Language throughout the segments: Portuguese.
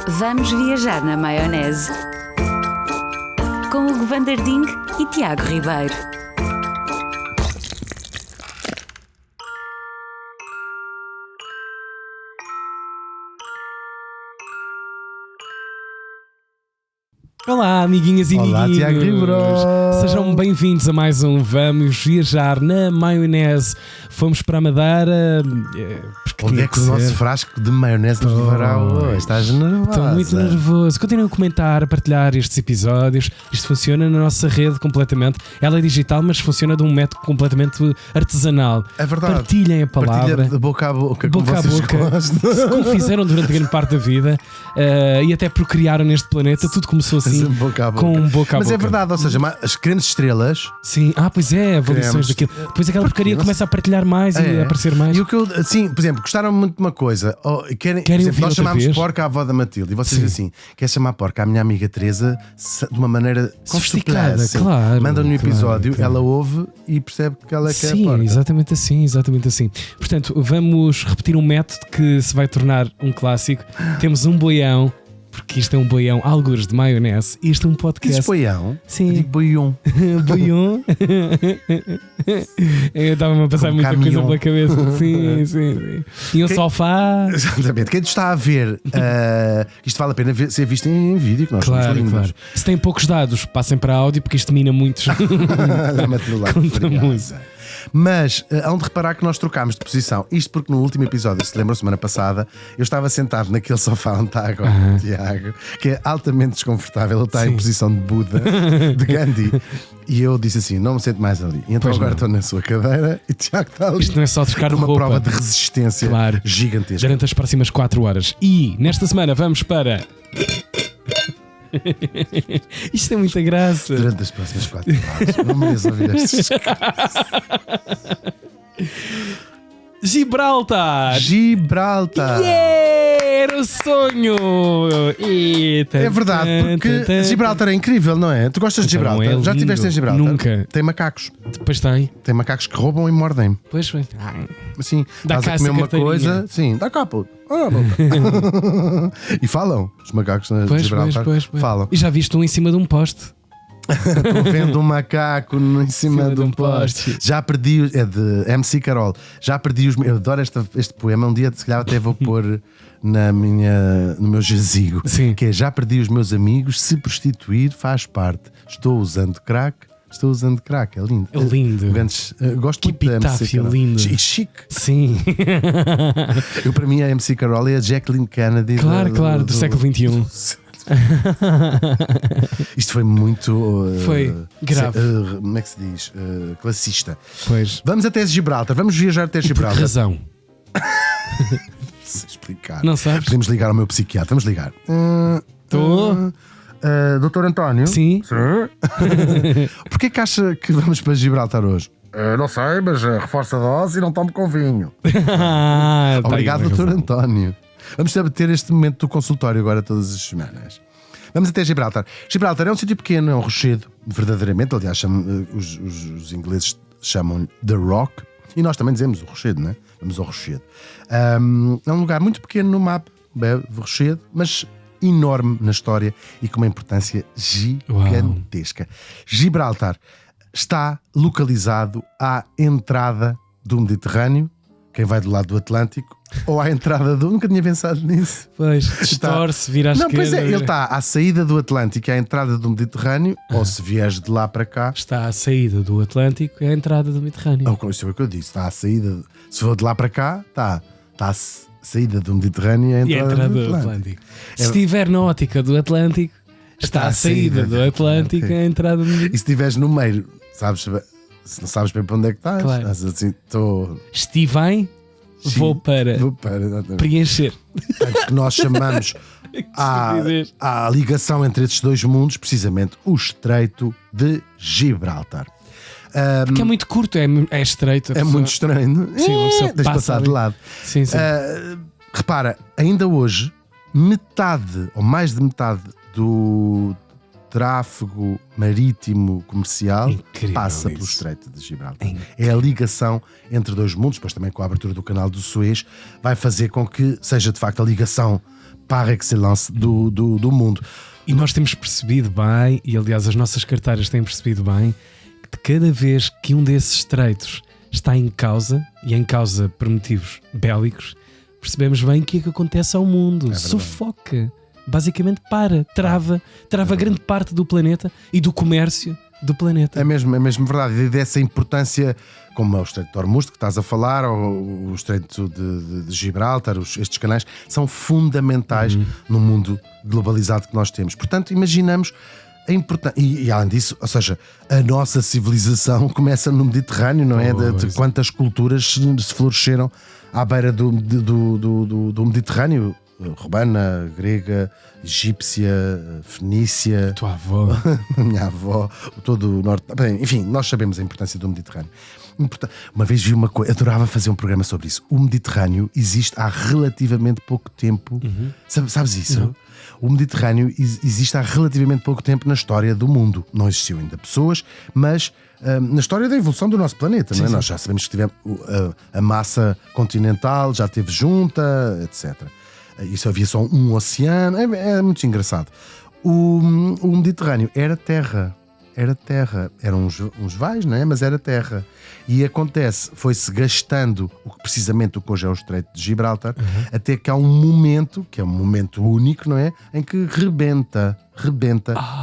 Vamos viajar na maionese. Com Hugo Van der Ding e Tiago Ribeiro. Olá, amiguinhas e Olá, amiguinhos. Tiago Ribeiro. Sejam bem-vindos a mais um Vamos Viajar na Maionese. Fomos para a Madeira. Onde é que o nosso frasco de maionese nos levará hoje? Estás nervosa? Estou muito nervoso. Continuem a comentar, a partilhar estes episódios. Isto funciona na nossa rede completamente. Ela é digital, mas funciona de um método completamente artesanal. É verdade. Partilhem a palavra. Partilha de boca a boca, Boca como a vocês boca, gostam. como fizeram durante grande parte da vida, e até procriaram neste planeta. Tudo começou assim, Boca a boca. com boca a Mas boca. é verdade, ou seja, as grandes estrelas. Sim, pois é, avaliações daquilo. Depois aquela porcaria começa a partilhar mais e a aparecer mais. E o que eu, assim, por exemplo, gostaram muito de uma coisa. Querem por exemplo, ouvir nós outra chamámos vez? porca à avó da Matilde. E vocês assim, quer chamar porca à minha amiga Teresa de uma maneira Sofisticada, subtil, claro, Manda-lhe um episódio, claro. ela ouve e percebe que ela quer Sim, porca. exatamente assim. Portanto, vamos repetir um método que se vai tornar um clássico. Temos um boião, porque isto é um boião, algures de maionese. Isto é um podcast. Dizes boião? Sim. Eu digo boião. Boião. Eu estava-me a passar Como muita coisa caminhão. pela cabeça. Sim. E um sofá. Exatamente. Quem está a ver, isto vale a pena ser visto em vídeo, que nós somos Claro, lindos. claro. Se têm poucos dados, passem para áudio, porque isto mina muitos. Dá-me lá, Conta fregada. muito. Mas hão de reparar que nós trocámos de posição. Isto porque no último episódio, se lembram, semana passada, eu estava sentado naquele sofá onde está agora o Tiago, que é altamente desconfortável. Ele está Sim. em posição de Buda, de Gandhi. E eu disse assim: não me sento mais ali. E então Pois agora não. estou na sua cadeira e o Tiago está ali. Isto não é só trocar uma roupa. prova de resistência Claro. gigantesca. Durante as próximas 4 horas. E nesta semana vamos para. Isto é muita graça. Durante as próximas 4 horas. Não mereço ouvir estes. Gibraltar! Gibraltar! Era o sonho! Eita. É verdade, porque Gibraltar é incrível, não é? Tu gostas de Então, Gibraltar? é Já estiveste em lindo. Gibraltar? Nunca. Tem macacos. Depois tem. Tem macacos que roubam e mordem. Pois foi. Assim, Dá estás cá a comer essa uma carteirinha. coisa. Sim, dá cá, puto. Ah, boca. E falam. Os macacos de Gibraltar falam. E já viste um em cima de um poste? Estou vendo um macaco em cima de um poste. Já perdi. É de MC Carol. Já perdi os. Eu adoro este poema. Um dia, se calhar, até vou pôr no meu jazigo. Sim. Que é: já perdi os meus amigos. Se prostituir faz parte. Estou usando crack. É lindo. É lindo. Gosto Que muito da MC epitáfio Carol. lindo. E chique. Sim. Eu, para mim, a MC Carol é a Jacqueline Kennedy. Claro, do século XXI. Isto foi muito. Foi grave. Como é que se diz? Classista. Pois. Vamos até Gibraltar. Vamos viajar até Por Gibraltar. razão. Se explicar. Não sabes? Podemos ligar ao meu psiquiatra. Vamos ligar. Estou. Doutor António? Sim. Porquê que acha que vamos para Gibraltar hoje? Não sei, mas reforça a dose e não tomo com vinho. Tá Obrigado, aí, doutor razão. António. Vamos ter este momento do consultório agora todas as semanas. Vamos até Gibraltar. Gibraltar é um sítio pequeno, é um rochedo, verdadeiramente. Aliás, os ingleses chamam The Rock. E nós também dizemos o rochedo, não é? Vamos ao rochedo. É um lugar muito pequeno no mapa, rochedo, mas enorme na história e com uma importância gigantesca. Gibraltar está localizado à entrada do Mediterrâneo. Quem vai do lado do Atlântico, ou à entrada do. Nunca tinha pensado nisso. Pois, distorce, vira à Não, esquerda. pois é, ele está à saída do Atlântico e à entrada do Mediterrâneo, ou se vieres de lá para cá. Está à saída do Atlântico e à entrada do Mediterrâneo. Ou isso é o que eu disse, está à saída. Se for de lá para cá, está à saída do Mediterrâneo e E a entrada do Atlântico. Se estiver na ótica do Atlântico, está à saída do Atlântico e à entrada do Mediterrâneo. E se estiveres no meio, se não sabes bem para onde é que estás, Claro. estás assim, estou. Estive vou para Exatamente. preencher. Portanto, que nós chamamos à ligação entre estes dois mundos, precisamente o Estreito de Gibraltar. Porque é muito curto, é estreito. É muito estranho. Sim, uma pessoa Deixa passa passar ali. de lado. Sim. Repara, ainda hoje, metade ou mais de metade do tráfego marítimo comercial Incrível passa isso. pelo Estreito de Gibraltar. É a ligação entre dois mundos, depois também com a abertura do canal do Suez, vai fazer com que seja de facto a ligação par excellence do mundo. E nós temos percebido bem, e aliás as nossas carteiras têm percebido bem, que de cada vez que um desses estreitos está em causa, e em causa por motivos bélicos, percebemos bem o que é que acontece ao mundo. Sufoca. Basicamente trava grande parte do planeta e do comércio do planeta. É mesmo verdade. E dessa importância, como é o Estreito de Hormuz que estás a falar, ou o Estreito de Gibraltar, estes canais são fundamentais no mundo globalizado que nós temos. Portanto, imaginamos a importância. E além disso, ou seja, a nossa civilização começa no Mediterrâneo, não é? De quantas culturas se floresceram à beira do Mediterrâneo. Romana, grega, egípcia, fenícia, Tua avó. a minha avó, todo o norte. Bem, enfim, nós sabemos a importância do Mediterrâneo. Uma vez vi uma coisa, adorava fazer um programa sobre isso. O Mediterrâneo existe há relativamente pouco tempo. Sabes isso? Não. O Mediterrâneo existe há relativamente pouco tempo na história do mundo. Não existiu ainda pessoas, mas na história da evolução do nosso planeta, não é? Nós já sabemos que tivemos a massa continental, já esteve junta, etc. Isso havia só um oceano, é muito engraçado. O Mediterrâneo era terra, eram uns vais, não é? Mas era terra. E acontece, foi-se gastando precisamente o que hoje é o Estreito de Gibraltar, até que há um momento, que é um momento único, não é? Em que rebenta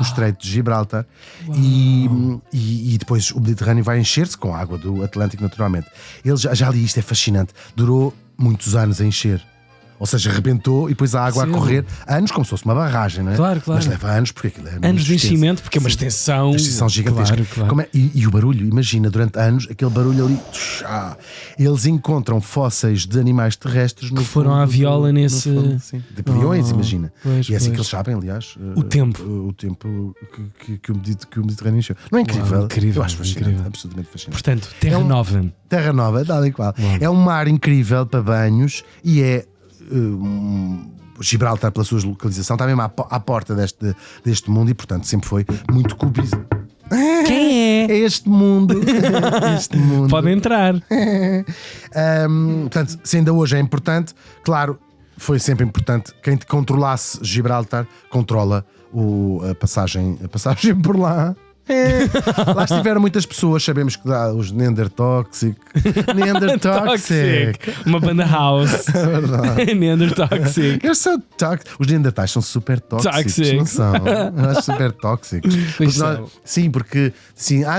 o Estreito de Gibraltar e depois o Mediterrâneo vai encher-se com a água do Atlântico, naturalmente. Ele já li isto, é fascinante. Durou muitos anos a encher. Ou seja, rebentou e depois a água a correr anos, como se fosse uma barragem, não é? Claro. Mas leva anos, porque aquilo é Anos de enchimento, porque é uma extensão gigantesca. Claro. E o barulho, imagina, durante anos, aquele barulho ali. Eles encontram fósseis de animais terrestres que foram à viola nesse. De bilhões, imagina. Pois. Assim que eles sabem, aliás, o tempo que o Mediterrâneo encheu. Não é incrível? Incrível. Eu acho fascinante, absolutamente fascinante. Portanto, Terra Nova. Terra Nova, tal e qual. É um mar incrível para banhos e é. Gibraltar, pela sua localização, está mesmo à porta deste mundo e, portanto, sempre foi muito cubista. Quem é? É este mundo. Pode entrar. Portanto, se ainda hoje é importante, claro, foi sempre importante. Quem controlasse Gibraltar controla a passagem por lá. Lá estiveram muitas pessoas, sabemos que dá os Neandertoxic. Uma banda house. É verdade. Neandertoxic. Eu sou tóxico. Os Neandertais são super tóxicos, não são? Eu acho super tóxicos. Porque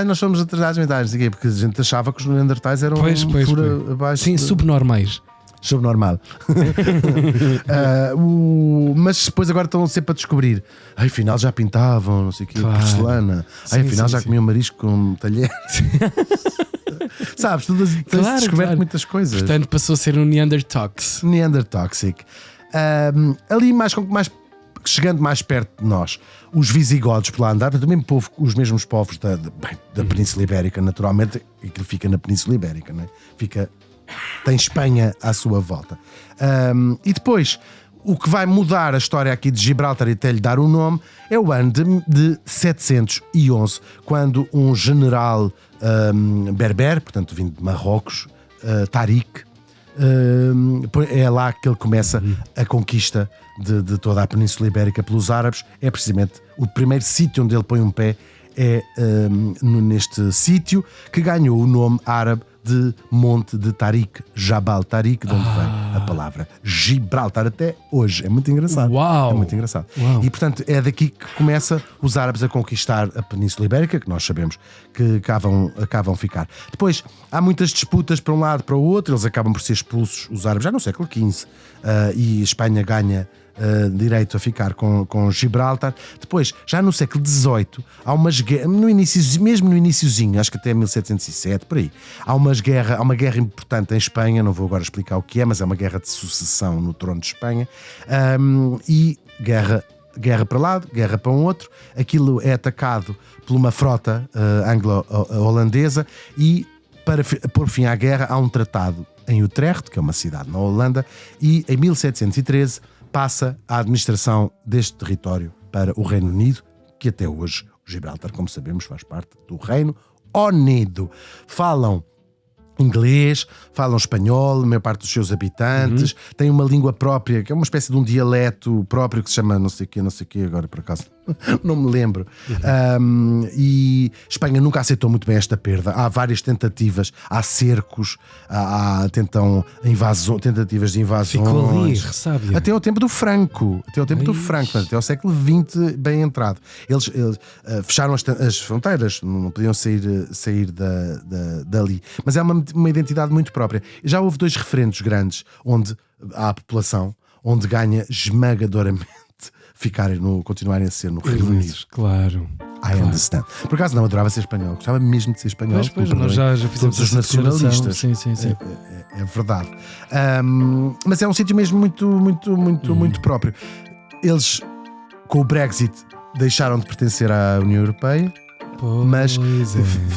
nós somos atrasados mentais, não sei o quê, porque a gente achava que os Neandertais eram abaixo. Sim, subnormais. Subnormal. Mas depois agora estão sempre a descobrir. Afinal já pintavam, não sei o quê, porcelana. Afinal já comiam marisco com talher. Sabes, tens descoberto muitas coisas. Portanto, passou a ser um Neandertoxic. Ali chegando mais perto de nós, os visigodos por lá andar, os mesmos povos da Península Ibérica, naturalmente, e que fica na Península Ibérica, não é? Tem Espanha à sua volta. E depois, o que vai mudar a história aqui de Gibraltar e até lhe dar o nome é o ano de 711, quando um general berber, portanto vindo de Marrocos, Tariq, é lá que ele começa a conquista de toda a Península Ibérica pelos árabes. É precisamente o primeiro sítio onde ele põe um pé, neste sítio que ganhou o nome árabe de Monte de Tariq, Jabal Tariq, de onde vem a palavra Gibraltar até hoje. É muito engraçado. Uau. É muito engraçado. Uau. E portanto é daqui que começa os árabes a conquistar a Península Ibérica, que nós sabemos que acabam a ficar. Depois há muitas disputas para um lado para o outro, eles acabam por ser expulsos, os árabes, já no século XV, e Espanha ganha direito a ficar com Gibraltar. Depois, já no século XVIII, há umas guerras, mesmo no iniciozinho, acho que até 1707, por aí, há uma guerra importante em Espanha, não vou agora explicar o que é, mas é uma guerra de sucessão no trono de Espanha, e guerra para lado, guerra para um outro, aquilo é atacado por uma frota anglo-holandesa e, para pôr fim à guerra, há um tratado em Utrecht, que é uma cidade na Holanda, e em 1713 passa a administração deste território para o Reino Unido, que até hoje, o Gibraltar, como sabemos, faz parte do Reino Unido. Falam inglês, falam espanhol, a maior parte dos seus habitantes, têm uma língua própria, que é uma espécie de um dialeto próprio que se chama não sei o quê, agora por acaso não me lembro. E Espanha nunca aceitou muito bem esta perda. Há várias tentativas, há cercos, há tentativas de invasões. Ficou ali, ressábia. Até ao tempo do Franco, até ao século XX bem entrado. Eles fecharam as fronteiras, não podiam sair dali. Mas é uma identidade muito própria. Já houve 2 referendos grandes onde há a população, onde ganha esmagadoramente continuarem a ser no Reino Unido. Claro. I understand. Por acaso não, adorava ser espanhol. Gostava mesmo de ser espanhol. Pois, nós já fizemos todos os nacionalistas. Sim. É verdade. Mas é um sítio mesmo muito próprio. Eles, com o Brexit, deixaram de pertencer à União Europeia. Mas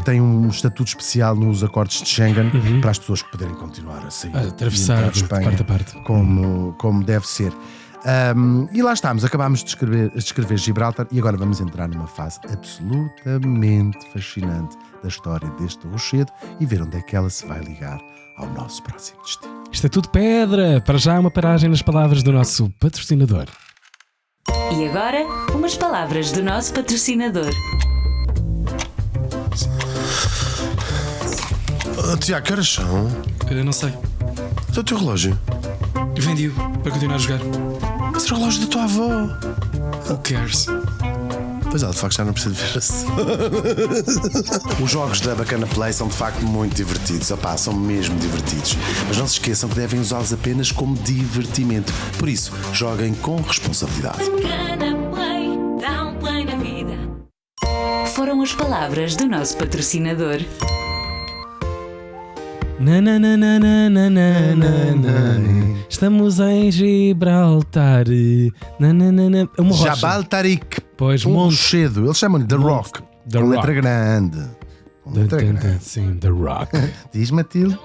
tem um estatuto especial nos acordos de Schengen para as pessoas que poderem continuar a sair, atravessar de Espanha, parte a parte, como deve ser. E lá estamos, acabámos de descrever Gibraltar e agora vamos entrar numa fase absolutamente fascinante da história deste rochedo e ver onde é que ela se vai ligar ao nosso próximo destino. Isto é tudo pedra. Para já uma paragem nas palavras do nosso patrocinador. E agora, umas palavras do nosso patrocinador. Tiago, que horas são? Eu não sei. É o teu relógio? Vendi-o para continuar a jogar. Mas é o relógio da tua avó. Who cares? Pois é, de facto já não precisa de ver assim. Os jogos da Bacana Play são de facto muito divertidos. Opá, são mesmo divertidos. Mas não se esqueçam que devem usá-los apenas como divertimento. Por isso, joguem com responsabilidade. Bacana Play, dá um play na vida. Foram as palavras do nosso patrocinador. Estamos em Gibraltar. É uma rocha. Jabal Tariq. Pois, rochedo. Eles chamam-lhe The Rock. The com Rock. letra grande. Com letra grande. Sim, The Rock. Diz, Matilde.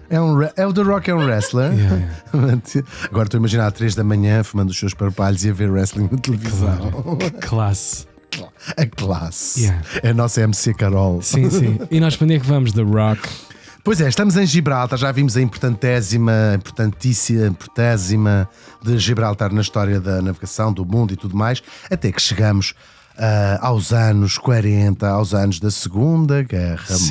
É o The Rock, é um wrestler. Yeah. Agora estou a imaginar às 3 da manhã fumando os seus parpalhos e a ver wrestling na televisão. Classe. A classe. Yeah. É a nossa MC Carol. Sim. E nós para onde é que vamos? The Rock. Pois é, estamos em Gibraltar, já vimos a importantíssima de Gibraltar na história da navegação, do mundo e tudo mais, até que chegamos aos anos 40, aos anos da Segunda Guerra Mundial.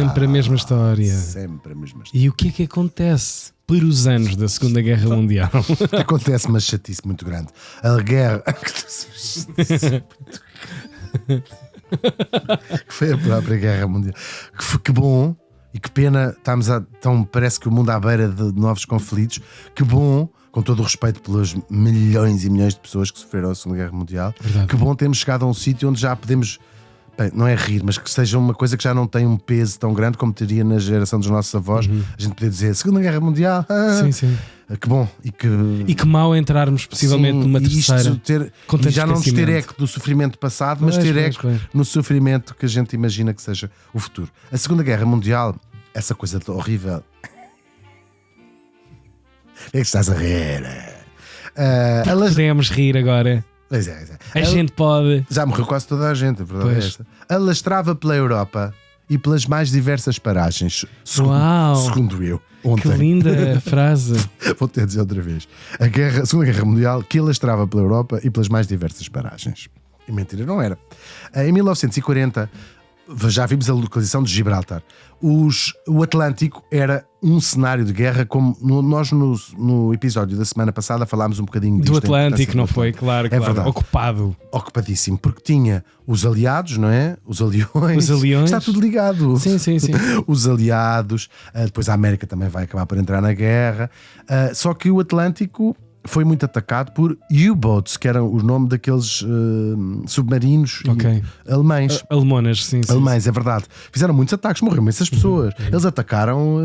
Sempre a mesma história. Sempre a mesma história. E o que é que acontece por os anos da Segunda Guerra Mundial? Acontece uma chatice muito grande. A guerra... que foi a própria Guerra Mundial. Que bom... E que pena, então parece que o mundo à beira de novos conflitos. Que bom, com todo o respeito pelos milhões e milhões de pessoas que sofreram a Segunda Guerra Mundial. Verdade. Que bom termos chegado a um sítio onde já podemos, bem, não é rir, mas que seja uma coisa que já não tem um peso tão grande como teria na geração dos nossos avós. A gente poder dizer Segunda Guerra Mundial. Sim. Que bom. E que mal entrarmos possivelmente numa terceira. E já não nos ter eco do sofrimento passado, mas ter eco no sofrimento que a gente imagina que seja o futuro. A Segunda Guerra Mundial, essa coisa horrível. É que estás a rir. Podemos rir agora. Pois é. A gente pode. Já morreu quase toda a gente, a verdade é esta. Alastrava pela Europa e pelas mais diversas paragens. Segundo eu. Ontem. Que linda frase. Vou ter de dizer outra vez. A Segunda Guerra Mundial que alastrava pela Europa e pelas mais diversas paragens. E mentira não era. Em 1940 já vimos a localização de Gibraltar. O Atlântico era um cenário de guerra, como nós no episódio da semana passada falámos um bocadinho disto. Do Atlântico, não foi? Claro. Verdade. Ocupadíssimo, porque tinha os aliados, não é? Os aliões. Está tudo ligado. Sim. Os aliados, depois a América também vai acabar por entrar na guerra. Só que o Atlântico foi muito atacado por U-boats, que eram o nome daqueles submarinos alemães. Alemonas, sim. Alemães, é verdade. Fizeram muitos ataques, morreram imensas pessoas. Eles atacaram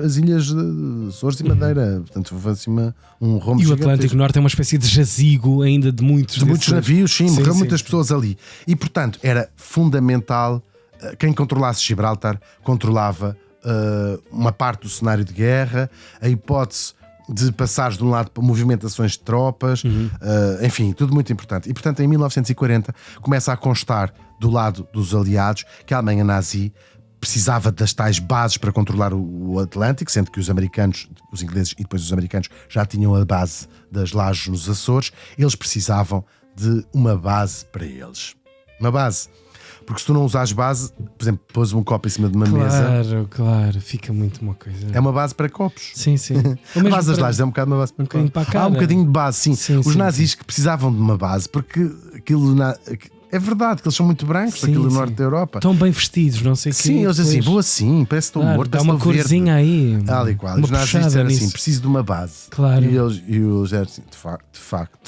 as ilhas de Açores e Madeira. Portanto, foi assim um rombo. E o Atlântico Norte é uma espécie de jazigo ainda de muitos navios, sim, morreram muitas pessoas ali. E, portanto, era fundamental quem controlasse Gibraltar, controlava uma parte do cenário de guerra, a hipótese de passares de um lado para movimentações de tropas, enfim, tudo muito importante. E portanto em 1940 começa a constar do lado dos aliados que a Alemanha nazi precisava das tais bases para controlar o Atlântico, sendo que os ingleses e depois os americanos já tinham a base das lajes nos Açores. Eles precisavam de uma base para eles. Uma base. Porque se tu não usares base, por exemplo, pôs um copo em cima de uma mesa. Claro, fica muito uma coisa. É uma base para copos. Sim. A base das lajes é um bocado uma base para bocadinho para a cara. Há um bocadinho de base, sim. Os nazis que precisavam de uma base, porque aquilo. É verdade que eles são muito brancos, aquilo do norte da Europa. Estão bem vestidos, não sei o quê. Sim, eles assim, vou assim, parece que estou morto. Dá uma corzinha aí. E qual. Os nazis disseram assim: preciso de uma base. Claro. E eles eram assim, de facto.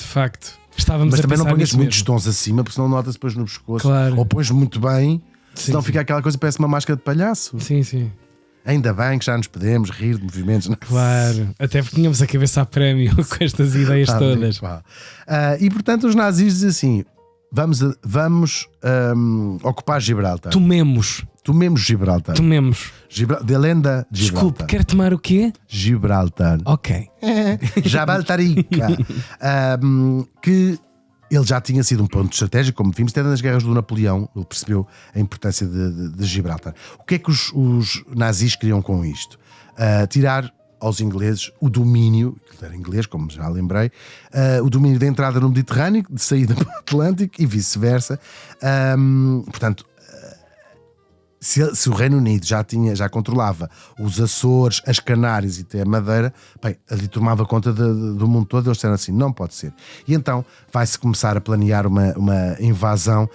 Estávamos Mas a também não pensar ponhas nisso muitos mesmo. tons acima, porque senão notas depois no pescoço. Claro. Ou pões muito bem, senão fica aquela coisa, parece uma máscara de palhaço. Sim. Ainda bem que já nos podemos rir de movimentos. Não? Claro, até porque tínhamos a cabeça a prémio com estas ideias todas. E portanto os nazis dizem assim: vamos ocupar Gibraltar. Tomemos Gibraltar. De lenda Gibraltar. Desculpe, quer tomar o quê? Gibraltar. Ok. Gibraltarica. Que ele já tinha sido um ponto estratégico, como vimos, até nas guerras do Napoleão. Ele percebeu a importância de Gibraltar. O que é que os nazis queriam com isto? Tirar aos ingleses o domínio, que era inglês, como já lembrei, o domínio da entrada no Mediterrâneo, de saída para o Atlântico e vice-versa. Portanto, se o Reino Unido já controlava os Açores, as Canárias e até a Madeira, bem, ali tomava conta do mundo todo. Eles disseram assim: não pode ser. E então vai-se começar a planear uma invasão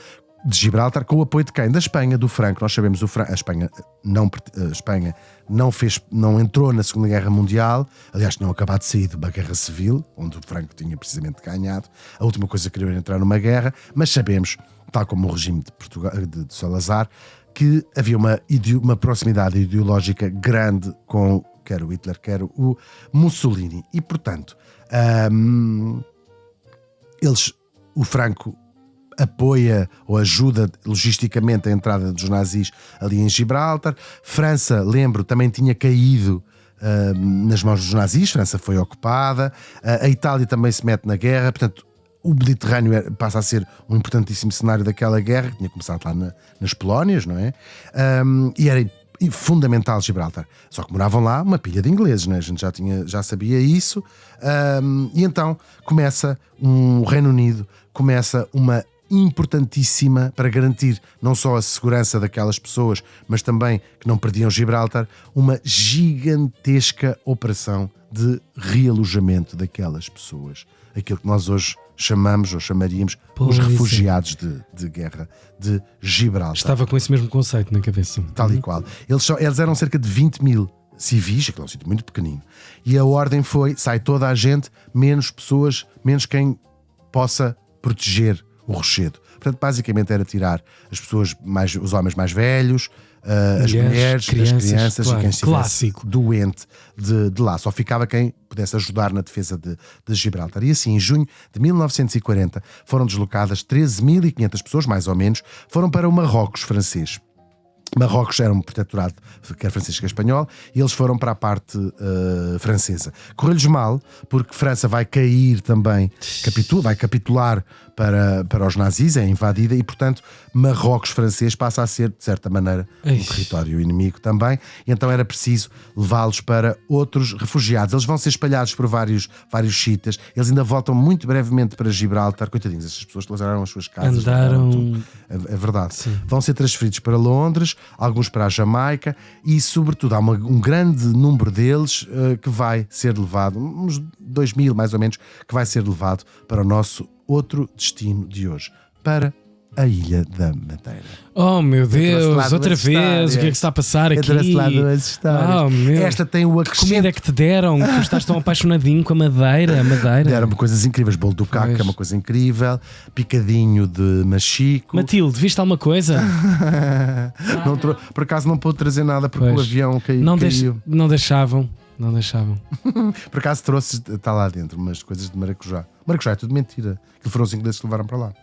de Gibraltar com o apoio de quem? Da Espanha, do Franco. Nós sabemos a Espanha não entrou na Segunda Guerra Mundial. Aliás, tinham acabado de sair de uma guerra civil, onde o Franco tinha precisamente ganhado. A última coisa que queria era entrar numa guerra, mas sabemos, tal como o regime de Portugal, de Salazar, que havia uma proximidade ideológica grande com quer o Hitler, quer o Mussolini. E, portanto, o Franco apoia ou ajuda logisticamente a entrada dos nazis ali em Gibraltar. França, lembro, também tinha caído nas mãos dos nazis. França foi ocupada. A Itália também se mete na guerra. Portanto, o Mediterrâneo passa a ser um importantíssimo cenário daquela guerra, que tinha começado lá nas Polónias, não é? E era fundamental Gibraltar. Só que moravam lá uma pilha de ingleses, não é? A gente já sabia isso. E então começa o Reino Unido, começa uma importantíssima para garantir não só a segurança daquelas pessoas, mas também que não perdiam Gibraltar, uma gigantesca operação de realojamento daquelas pessoas. Aquilo que nós hoje chamamos ou chamaríamos os refugiados de guerra de Gibraltar. Estava com esse mesmo conceito na cabeça. Tal e qual. Eles eram cerca de 20 mil civis, aquele é um sítio muito pequenino. E a ordem foi: sai toda a gente, menos pessoas, menos quem possa proteger o rochedo. Portanto, basicamente era tirar as pessoas, os homens mais velhos, as mulheres, as crianças, claro, e quem estivesse doente de lá. Só ficava quem pudesse ajudar na defesa de Gibraltar. E assim, em junho de 1940, foram deslocadas 13.500 pessoas, mais ou menos, foram para o Marrocos francês. Marrocos era um protetorado, quer francês que espanhol, e eles foram para a parte francesa. Correu-lhes mal, porque França vai cair também, vai capitular para os nazis, é invadida, e portanto Marrocos francês passa a ser, de certa maneira, um território inimigo também, e então era preciso levá-los para outros refugiados. Eles vão ser espalhados por vários chiitas, eles ainda voltam muito brevemente para Gibraltar. Coitadinhos, essas pessoas que largaram as suas casas. É verdade. Sim. Vão ser transferidos para Londres, alguns para a Jamaica, e sobretudo há um grande número deles que vai ser levado, uns 2.000 mais ou menos, que vai ser levado para o nosso outro destino de hoje, para a Ilha da Madeira. Oh meu Deus, outra vez, o que é que está a passar aqui? Oh, meu. Esta tem o acrescento. Que comida é que te deram? Tu estás tão apaixonadinho com a Madeira. Deram-me coisas incríveis, bolo do caco, que é uma coisa incrível, picadinho de machico. Matilde, viste alguma coisa? Por acaso não pude trazer nada porque o avião caiu. Não deixavam. Por acaso está lá dentro umas coisas de maracujá. Maracujá é tudo mentira. Que foram os ingleses que levaram para lá.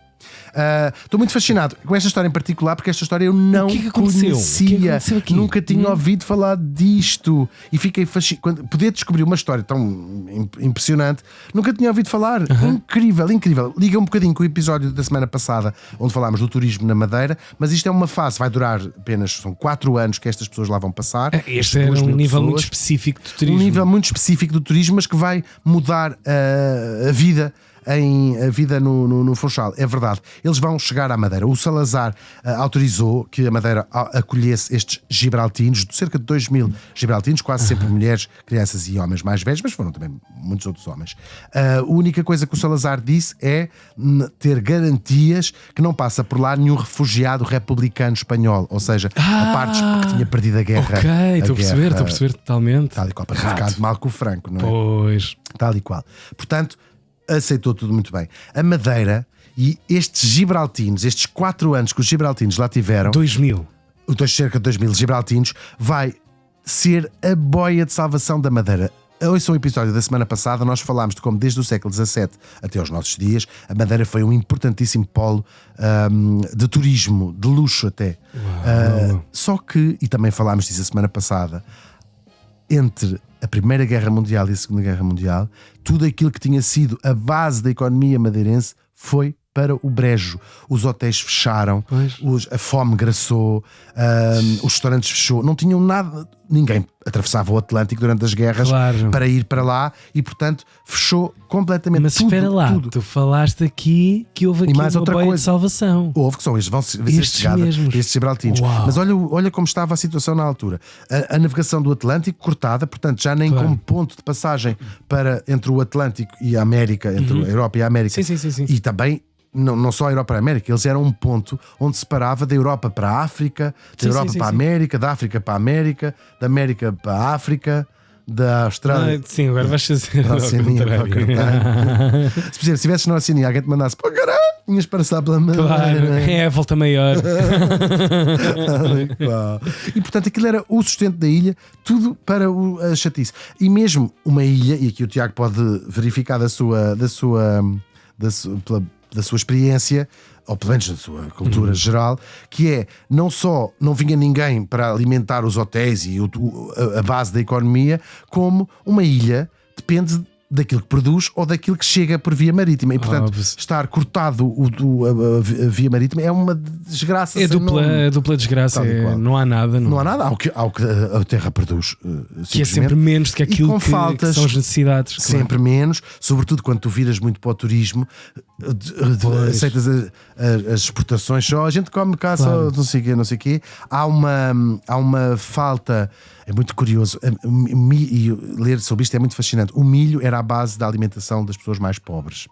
Estou muito fascinado com esta história em particular, porque esta história eu não conhecia, nunca tinha ouvido falar disto e fiquei fascinado. Poder descobrir uma história tão impressionante, nunca tinha ouvido falar. Incrível, incrível. Liga um bocadinho com o episódio da semana passada, onde falámos do turismo na Madeira, mas isto é uma fase, vai durar apenas, são 4 anos que estas pessoas lá vão passar. Este era um nível muito específico do turismo. Um nível muito específico do turismo, mas que vai mudar a vida. A vida no Funchal, é verdade. Eles vão chegar à Madeira. O Salazar autorizou que a Madeira acolhesse estes gibraltinos, cerca de 2.000 gibraltinos, quase sempre mulheres, crianças e homens mais velhos, mas foram também muitos outros homens. A única coisa que o Salazar disse é ter garantias que não passa por lá nenhum refugiado republicano espanhol, ou seja, a parte que tinha perdido a guerra. Ok, estou a perceber totalmente. Tal e qual, para ficar mal com o Franco, não é? Pois. Tal e qual. Portanto, aceitou tudo muito bem. A Madeira e estes gibraltinos, estes 4 anos que os gibraltinos lá tiveram, 2.000, cerca de 2.000 gibraltinos, vai ser a boia de salvação da Madeira. Hoje é um episódio da semana passada, nós falámos de como desde o século XVII até aos nossos dias a Madeira foi um importantíssimo polo de turismo, de luxo até. Só que, e também falámos disso a semana passada, entre a Primeira Guerra Mundial e a Segunda Guerra Mundial, tudo aquilo que tinha sido a base da economia madeirense foi para o brejo. Os hotéis fecharam, a fome graçou, os restaurantes fechou, não tinham nada, ninguém atravessava o Atlântico durante as guerras para ir para lá e, portanto, fechou completamente. Mas tudo, espera lá, tudo. Tu falaste aqui que houve aqui uma boia de salvação. Houve, que são estes, vão ser estes gibraltinos. Mas olha como estava a situação na altura. A navegação do Atlântico cortada, portanto, já nem como ponto de passagem entre o Atlântico e a América, entre a Europa e a América. Sim. E também não só a Europa e a América, eles eram um ponto onde separava da Europa para a África, da Europa para a América, da África para a América, da América para a África, da Austrália. Sim, agora vais fazer a Oceania. Se por exemplo, se estivesse na Oceania, alguém te mandasse para o caralho, tinhas para passar pela Madeira. Claro, é a volta maior. E portanto aquilo era o sustento da ilha, tudo para a chatice. E mesmo uma ilha, e aqui o Tiago pode verificar da sua experiência, ou pelo menos da sua cultura geral, que é não só não vinha ninguém para alimentar os hotéis e a base da economia, como uma ilha depende daquilo que produz ou daquilo que chega por via marítima. E portanto estar cortado a via marítima é uma desgraça. É dupla desgraça. Não há nada. Não há nada ao que a terra produz. Que é sempre menos do que aquilo que são as necessidades. Sempre menos, sobretudo quando tu viras muito para o turismo, aceitas as exportações só, a gente come cá só não sei o quê. Há uma falta. É muito curioso, e ler sobre isto é muito fascinante. O milho era a base da alimentação das pessoas mais pobres,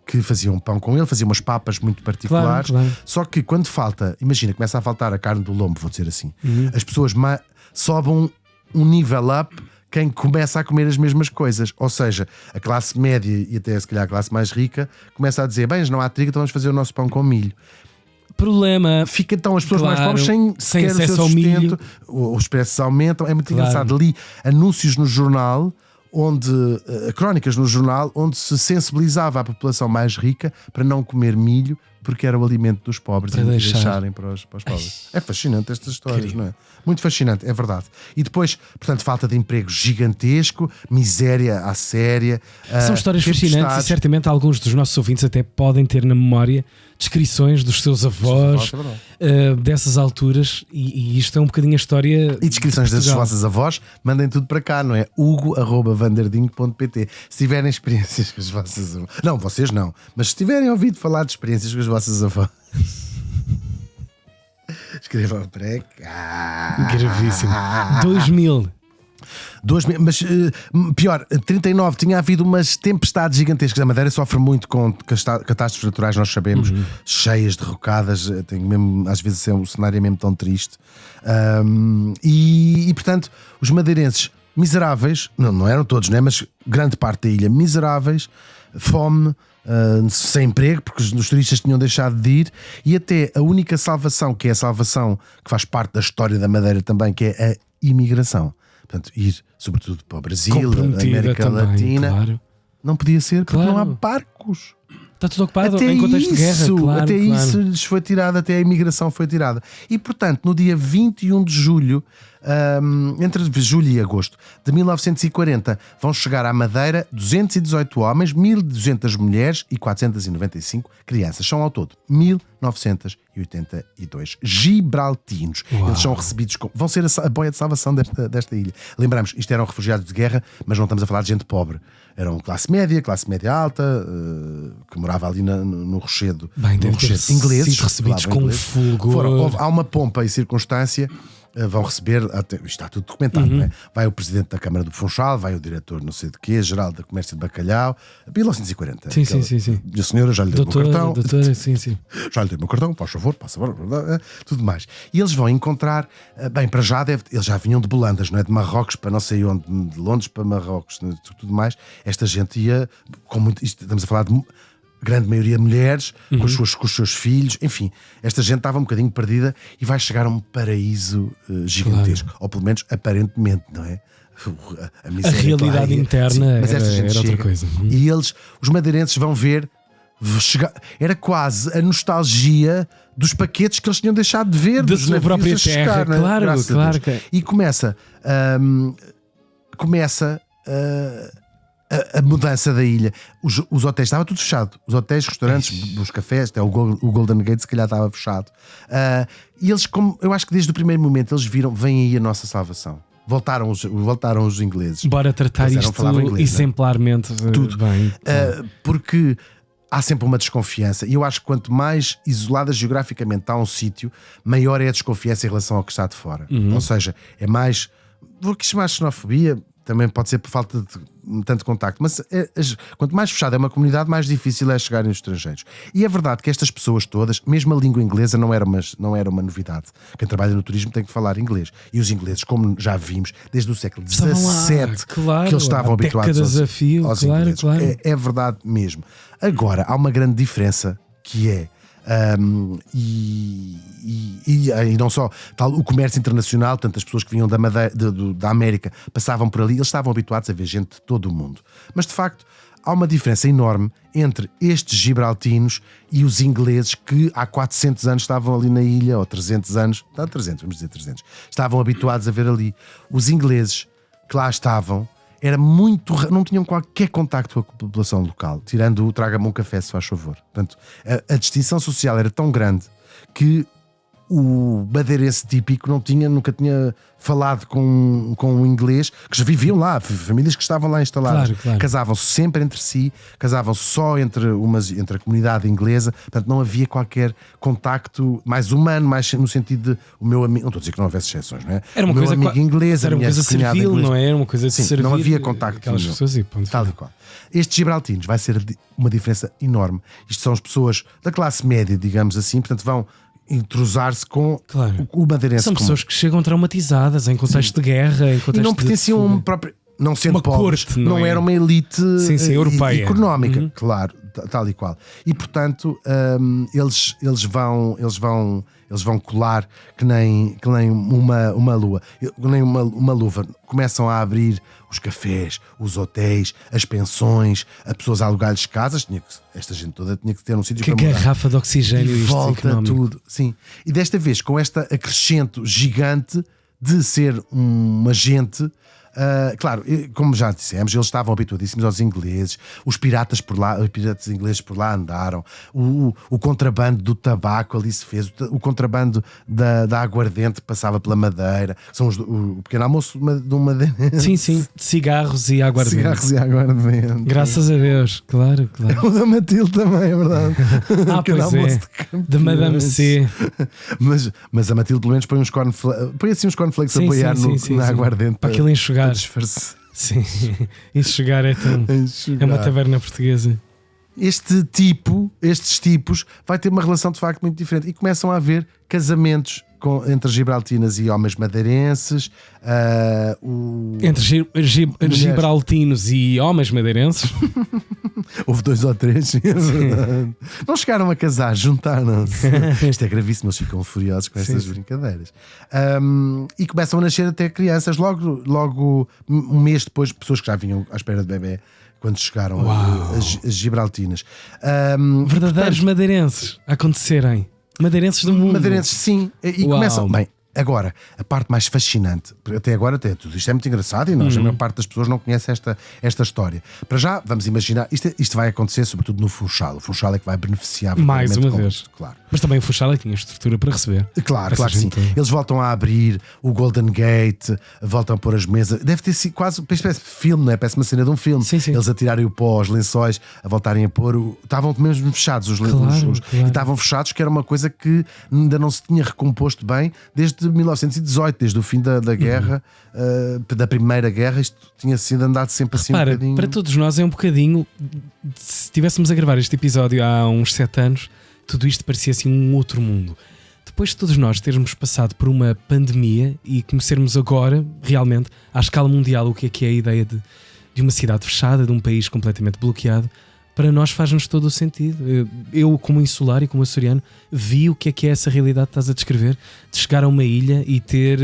que faziam pão com ele, faziam umas papas muito particulares. Só que quando falta, imagina, começa a faltar a carne do lombo, vou dizer assim, as pessoas sobem um nível up quem começa a comer as mesmas coisas. Ou seja, a classe média e até se calhar a classe mais rica começa a dizer: bem, não há trigo, então vamos fazer o nosso pão com milho. Problema. Fica então as pessoas mais pobres sem acesso ao milho. Os preços aumentam. É muito engraçado. Li anúncios no jornal, crónicas no jornal, onde se sensibilizava a população mais rica para não comer milho, porque era o alimento dos pobres e deixarem para os pobres. É fascinante estas histórias, não é? Muito fascinante, é verdade. E depois, portanto, falta de emprego gigantesco, miséria à séria. São histórias fascinantes e certamente alguns dos nossos ouvintes até podem ter na memória descrições dos seus avós dessas alturas, e isto é um bocadinho a história. E descrições das vossas avós, mandem tudo para cá, não é? hugo@vanderdinho.pt. Se tiverem experiências com as vossas avós, não, vocês não, mas se tiverem ouvido falar de experiências com as vossas avós, escrevam para cá. Gravíssimo. 2000. Mas pior, 39 tinha havido umas tempestades gigantescas. A Madeira sofre muito com catástrofes naturais, nós sabemos, cheias, derrocadas. Tem mesmo, às vezes o cenário é mesmo tão triste. E portanto, os madeirenses miseráveis, não eram todos, né? Mas grande parte da ilha miseráveis, fome, sem emprego, porque os turistas tinham deixado de ir, e até a única salvação, que é a salvação que faz parte da história da Madeira também, que é a imigração. Portanto, ir sobretudo para o Brasil, a América Latina, não podia ser porque não há barcos. Está tudo ocupado Até em contexto de guerra. Claro, até claro. isso lhes foi tirado, até a imigração foi tirada. E, portanto, no dia 21 de julho, entre julho e agosto de 1940, vão chegar à Madeira 218 homens, 1.200 mulheres e 495 crianças. São ao todo 1.982 gibraltinos. Uau. Eles são recebidos, vão ser a boia de salvação desta ilha. Lembramos, isto eram refugiados de guerra, mas não estamos a falar de gente pobre. Eram classe média alta, que morava ali no Rochedo. Bem, no deve ter Rochedo. Ingleses, sido recebidos falavam com inglês. fulgor. Há uma pompa e circunstância. Vão receber, isto está tudo documentado, não é? Vai o presidente da Câmara do Funchal, vai o diretor não sei de quê, geral da Comércio de Bacalhau, 1940. Sim. E a senhora já lhe deu o meu cartão. Doutora, sim. Já lhe dei o meu cartão, por favor, passa, tudo mais. E eles vão encontrar, bem, para já eles já vinham de Bolandas, não é? De Marrocos para não sei onde, de Londres para Marrocos, tudo mais. Esta gente ia, estamos a falar de grande maioria mulheres, com os seus filhos, enfim, esta gente estava um bocadinho perdida e vai chegar a um paraíso gigantesco, ou pelo menos aparentemente, não é? A realidade interna mas esta gente era outra chega, coisa. E os madeirenses vão ver. Era quase a nostalgia dos paquetes que eles tinham deixado de ver da sua própria terra, chegar, não é? claro. E começa a mudança da ilha. Os hotéis estava tudo fechado. Os hotéis, restaurantes, os cafés, até o Golden Gate se calhar estava fechado. E eles, eu acho que desde o primeiro momento eles viram, vem aí a nossa salvação. Voltaram os ingleses. Bora tratar isto exemplarmente tudo bem. Porque há sempre uma desconfiança. E eu acho que quanto mais isolada geograficamente está um sítio, maior é a desconfiança em relação ao que está de fora. Ou seja, é mais. Vou chamar xenofobia. Também pode ser por falta de tanto contacto, mas quanto mais fechada é uma comunidade, mais difícil é chegarem os estrangeiros. E é verdade que estas pessoas todas, mesmo a língua inglesa não era uma novidade. Quem trabalha no turismo tem que falar inglês. E os ingleses, como já vimos, desde o século XVII, que eles estavam habituados aos ingleses. Claro. É verdade mesmo. Agora, há uma grande diferença que é e não só tal, o comércio internacional, tanto as pessoas que vinham da América passavam por ali, eles estavam habituados a ver gente de todo o mundo. Mas de facto há uma diferença enorme entre estes gibraltinos e os ingleses que há 400 anos estavam ali na ilha, ou 300 anos, 300, estavam habituados a ver ali. Os ingleses que lá estavam não tinham qualquer contacto com a população local, tirando o traga-me um café, se faz favor. Portanto, a distinção social era tão grande que o madeirense típico nunca tinha falado com um inglês, que já viviam lá, famílias que estavam lá instaladas. Claro. Casavam-se sempre entre si, casavam-se só entre a comunidade inglesa, portanto não havia qualquer contacto mais humano, mais no sentido de o meu amigo, não estou a dizer que não houvesse exceções, não é? Era uma o meu coisa amigo inglês, era uma coisa servil, não é? Era uma coisa de servir, não havia contacto aquelas nenhum. pessoas e ponto. Tal e qual. Estes gibraltinos vai ser uma diferença enorme. Isto são as pessoas da classe média, digamos assim, portanto vão entrosar-se com o madeirense. São pessoas que chegam traumatizadas em contexto de guerra, em contexto e não pertenciam a uma própria, não sendo uma pobres, corte, não era uma elite europeia, económica, claro, tal e qual. E portanto eles vão colar que nem uma lua, nem uma luva. Começam a abrir os cafés, os hotéis, as pensões, as pessoas a alugar-lhes casas. Esta gente toda tinha que ter um sítio que para morar. Garrafa de oxigênio e volta económico. tudo, sim. E desta vez com esta acrescento gigante de ser um agente. Claro, como já dissemos, eles estavam habituadíssimos aos ingleses, os piratas ingleses por lá andaram, o contrabando do tabaco ali se fez, o contrabando da aguardente passava pela Madeira, são o pequeno almoço de uma Sim, de cigarros e aguardente. Graças a Deus, claro. O da Matilde também, é verdade. Pois almoço de Madame C. Mas a Matilde pelo menos põe assim uns cornflakes a boiar na aguardente para aquilo enxugar. Sim, enxugar é uma taverna portuguesa. Estes tipos vai ter uma relação de facto muito diferente e começam a haver casamentos entre gibraltinas e homens madeirenses, entre gibraltinos e homens madeirenses. Houve 2 ou 3, é verdade. Não chegaram a casar, juntaram-se. Isto é gravíssimo, eles ficam furiosos com estas brincadeiras. E começam a nascer até crianças, logo um mês depois, pessoas que já vinham à espera de bebê quando chegaram Uau. as gibraltinas. Verdadeiros madeirenses a acontecerem. Madeirenses do mundo. Madeirenses, sim. E Uau. começam. Bem, agora, a parte mais fascinante, até agora, tudo isto é muito engraçado e nós, a maior parte das pessoas não conhece esta história. Para já, vamos imaginar, isto vai acontecer sobretudo no Funchal. O Funchal é que vai beneficiar Mais verdadeiramente uma com vez. isto, claro. Mas também o Funchal tinha estrutura para receber. Claro, Essa claro que sim. gente toda. Eles voltam a abrir o Golden Gate, voltam a pôr as mesas. Deve ter sido quase, parece filme, não é? Parece uma cena de um filme. Sim, sim. Eles a tirarem o pó, os lençóis, a voltarem a pôr. Estavam mesmo fechados os lençóis. Claro. E estavam fechados, que era uma coisa que ainda não se tinha recomposto bem desde 1918, desde o fim da guerra, da Primeira Guerra. Isto tinha sido andado sempre assim um bocadinho. Para todos nós é um bocadinho. Se estivéssemos a gravar este episódio há uns 7 anos, tudo isto parecia assim um outro mundo. Depois de todos nós termos passado por uma pandemia e conhecermos agora, realmente, à escala mundial, o que é a ideia de uma cidade fechada, de um país completamente bloqueado, para nós faz-nos todo o sentido. Eu, como insular e como açoriano, vi o que é essa realidade que estás a descrever, de chegar a uma ilha e ter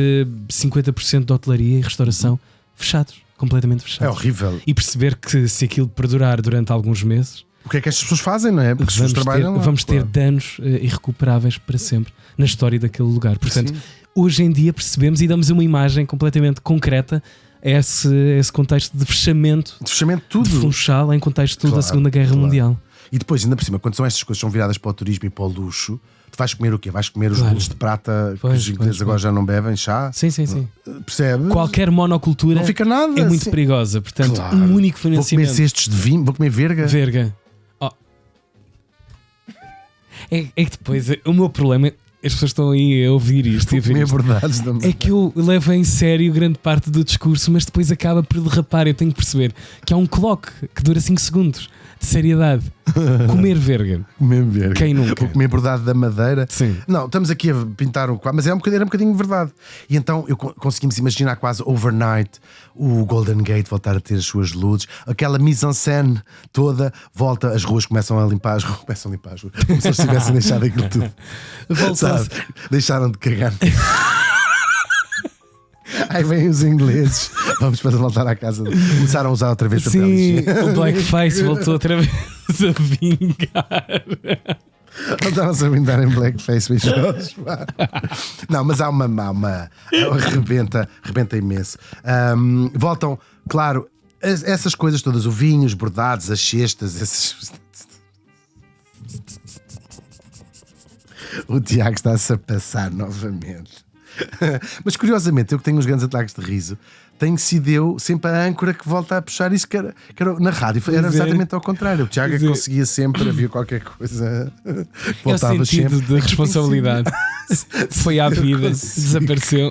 50% de hotelaria e restauração fechados, completamente fechados. É horrível. E perceber que se aquilo perdurar durante alguns meses, O que é que estas pessoas fazem, não é? Porque as pessoas trabalham lá, vamos ter claro. danos irrecuperáveis para sempre na história daquele lugar. Portanto, Sim. hoje em dia percebemos e damos uma imagem completamente concreta a esse contexto de fechamento De fechamento, tudo. de Funchal em contexto da Claro, Segunda Guerra claro. Mundial. E depois, ainda por cima, quando são estas coisas que são viradas para o turismo e para o luxo, tu vais comer o quê? Vais comer os Claro. bolos de prata que Pois, os ingleses pois, agora já não bebem, chá? Sim, sim, sim. Percebes? Qualquer monocultura Não fica nada. é muito assim. perigosa. Portanto, Claro. um único Vou comer financiamento. cestos de vinho, vou comer verga. Verga. Oh. É que depois o meu problema é as pessoas estão aí a ouvir isto e a Vou ver comer isto. verdades também. É que eu levo em sério grande parte do discurso, mas depois acaba por derrapar. Eu tenho que perceber que há um clock que dura 5 segundos de seriedade. Comer verga. Comer verga. Quem nunca? Vou comer bordado da madeira. Sim. Não, estamos aqui a pintar um quadro, mas era um bocadinho verdade. E então conseguimos imaginar quase overnight o Golden Gate voltar a ter as suas luzes, aquela mise-en-scène toda, volta, as ruas começam a limpar as ruas, como se eles tivessem deixado aquilo tudo. Volta-se. Sabe? Deixaram de cagar. Aí vêm os ingleses, vamos para voltar à casa. Começaram a usar outra vez Sim, papéis. o blackface voltou outra vez a vingar. Voltaram-se a brindar em blackface, bichos. Não, mas há uma rebenta imenso. Voltam, claro, essas coisas todas, o vinho, os bordados, as cestas, esses. O Tiago está-se a passar novamente. Mas curiosamente, eu que tenho uns grandes ataques de riso, tenho sido eu sempre a âncora que volta a puxar isso que era na rádio. Era Pois é. exatamente ao contrário. O Tiago é que Pois é. conseguia sempre, havia qualquer coisa. É o Voltava sentido sempre. de responsabilidade. Foi à Eu vida, consigo. desapareceu.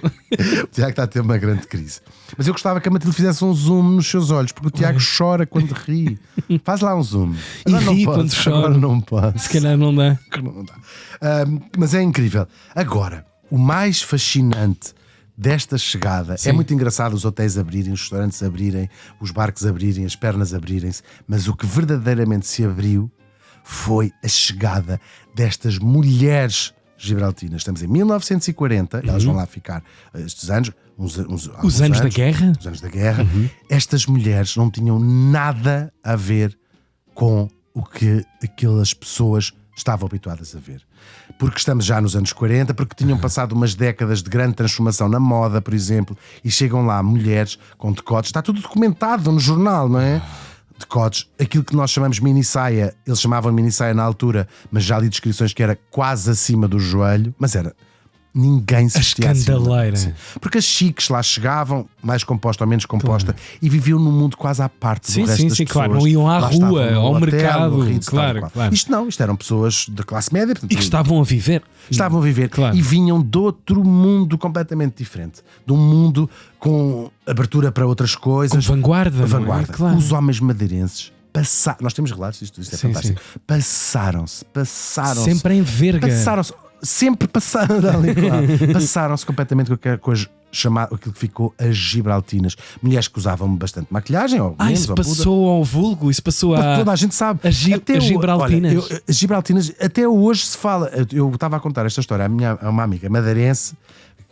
O Tiago está a ter uma grande crise. Mas eu gostava que a Matilde fizesse um zoom nos seus olhos, porque o Tiago chora quando ri. Faz lá um zoom. E Agora não ri posso, quando chora. Agora não posso. Se calhar não dá. Não dá. Mas é incrível. Agora, o mais fascinante desta chegada é muito engraçado os hotéis abrirem, os restaurantes abrirem, os barcos abrirem, as pernas abrirem-se, mas o que verdadeiramente se abriu foi a chegada destas mulheres gibraltinas. Estamos em 1940, elas vão lá ficar estes anos, Os anos da guerra? os anos da guerra. Estas mulheres não tinham nada a ver com o que aquelas pessoas estavam habituadas a ver. Porque estamos já nos anos 40, porque tinham passado umas décadas de grande transformação na moda, por exemplo, e chegam lá mulheres com decotes, está tudo documentado no jornal, não é? Decotes, aquilo que nós chamamos mini-saia, eles chamavam mini-saia na altura, mas já li descrições que era quase acima do joelho, mas era... Ninguém se A vestia assim. escandaleira. Sim. Porque as chiques lá chegavam, mais composta ou menos composta, e viviam num mundo quase à parte Sim, do resto sim, das sim, pessoas. claro, não iam à Lá rua, estavam no ao hotel, mercado, no Ritz, claro, tal, claro. Isto eram pessoas de classe média, portanto, E que estavam a viver. estavam a viver Claro. e vinham de outro mundo completamente diferente. De um mundo com abertura para outras coisas. Com vanguarda, não é? Vanguarda. Claro. Os homens madeirenses passaram. Nós temos relatos, isto é Sim, fantástico. Passaram-se. Sempre em verga. Passaram-se. Sempre passaram ali, claro. Passaram-se completamente com aquela coisa chamada, aquilo que ficou as gibraltinas. Mulheres que usavam bastante maquilhagem, ou menos, Isso ou pudor. passou ao vulgo, isso passou a. Toda a gente sabe. as gibraltinas. Olha, as gibraltinas, até hoje se fala. Eu estava a contar esta história a uma amiga madeirense,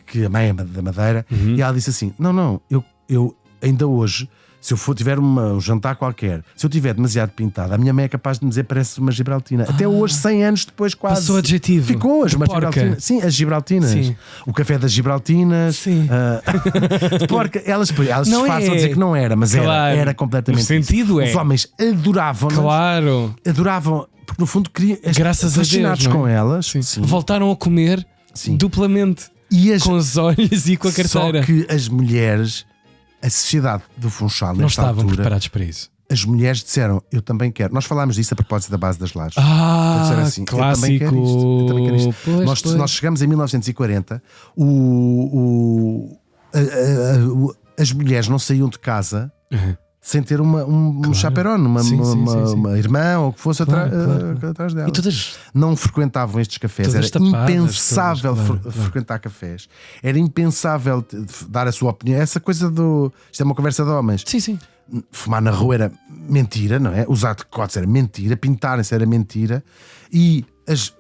que a mãe é da Madeira, e ela disse assim: Não, eu ainda hoje Se eu tiver um jantar qualquer, se eu tiver demasiado pintado, a minha mãe é capaz de me dizer parece uma gibraltina. Até hoje, 100 anos depois, quase. Passou adjetivo. Ficou as De porca. gibraltinas. Sim, as gibraltinas. Sim. O café das gibraltinas. Sim. De porca. Elas Não disfarçam é. a dizer que não era, mas Claro. era completamente. O sentido isso. é. Os homens adoravam. Claro. Adoravam, porque no fundo queriam. Graças a Deus. Fascinados não é? com elas. Sim. Sim. Voltaram a comer Sim. duplamente. E Com os olhos e com a carteira. Só que as mulheres, a sociedade do Funchal, Não nesta estavam altura, preparados para isso. as mulheres disseram: eu também quero. Nós falámos disso a propósito da base das lajes. Eles disseram assim, clássico. Eu também quero isto. Eu também quero isto. Pois. Nós chegamos em 1940, as mulheres não saíam de casa Uhum. sem ter um chaperone, Sim, uma irmã ou o que fosse Claro. atrás dela. E todas. Não frequentavam estes cafés, Todas era tapadas, impensável todas, claro. frequentar cafés, era impensável dar a sua opinião. Essa coisa do. Isto é uma conversa de homens. Sim. Fumar na rua era mentira, não é? Usar decotes era mentira, pintarem-se era mentira, e as